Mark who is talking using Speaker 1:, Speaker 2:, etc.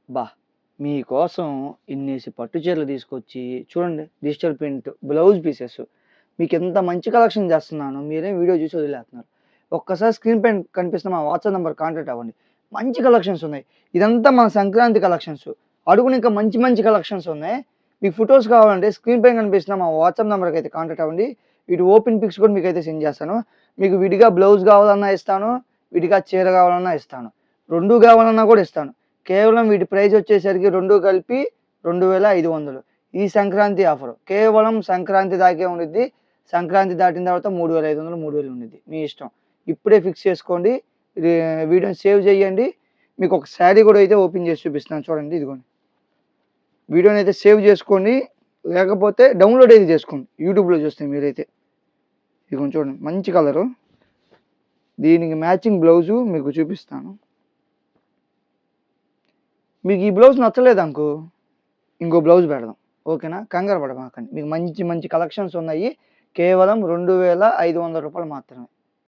Speaker 1: అబ్బా! మీకోసం ఇన్నేసి పట్టు చీరలు తీసుకొచ్చి చూడండి డిజిటల్ ప్రింట్ బ్లౌజ్ పీసెస్ మీకెంత మంచి కలెక్షన్ చేస్తున్నానో మీరేం వీడియో చూసి వదిలేస్తున్నారు. ఒక్కసారి స్క్రీన్ పైన కనిపిస్తున్న మా వాట్సాప్ నంబర్ కాంటాక్ట్ అవ్వండి. మంచి కలెక్షన్స్ ఉన్నాయి. ఇదంతా మన సంక్రాంతి కలెక్షన్స్. అడుగున ఇంకా మంచి మంచి కలెక్షన్స్ ఉన్నాయి. మీకు ఫోటోస్ కావాలంటే స్క్రీన్ పైన కనిపిస్తున్న మా వాట్సాప్ నంబర్‌కి అయితే కాంటాక్ట్ అవ్వండి. ఇటు ఓపెన్ పిక్స్ కూడా మీకైతే సెండ్ చేస్తాను. మీకు విడిగా బ్లౌజ్ కావాలన్నా ఇస్తాను. విడిగా చీర కావాలన్నా ఇస్తాను. 2 కావాలన్నా కూడా ఇస్తాను. కేవలం వీటి ప్రైస్ వచ్చేసరికి 2 కలిపి 2500. ఈ సంక్రాంతి ఆఫర్. కేవలం సంక్రాంతి దాకే ఉండిద్ది. సంక్రాంతి దాటిన తర్వాత 3500, 3000 ఉండిద్ది. మీ ఇష్టం. ఇప్పుడే ఫిక్స్ చేసుకోండి. ఇది వీడియోని సేవ్ చేయండి. మీకు ఒక శారీ కూడా అయితే ఓపెన్ చేసి చూపిస్తున్నాను చూడండి. ఇదిగోండి. వీడియోని అయితే సేవ్ చేసుకోండి. లేకపోతే డౌన్లోడ్ అయితే చేసుకోండి. యూట్యూబ్‌లో చూస్తే మీరైతే. ఇదిగోండి చూడండి. మంచి కలరు. దీనికి మ్యాచింగ్ బ్లౌజు మీకు చూపిస్తాను. మీకు ఈ బ్లౌజ్ నచ్చలేదనుకో ఇంకో బ్లౌజ్ పెడదాం. ఓకేనా? కంగారు పడమాకండి. మీకు మంచి మంచి కలెక్షన్స్ ఉన్నాయి. కేవలం రూ. 2500 మాత్రమే.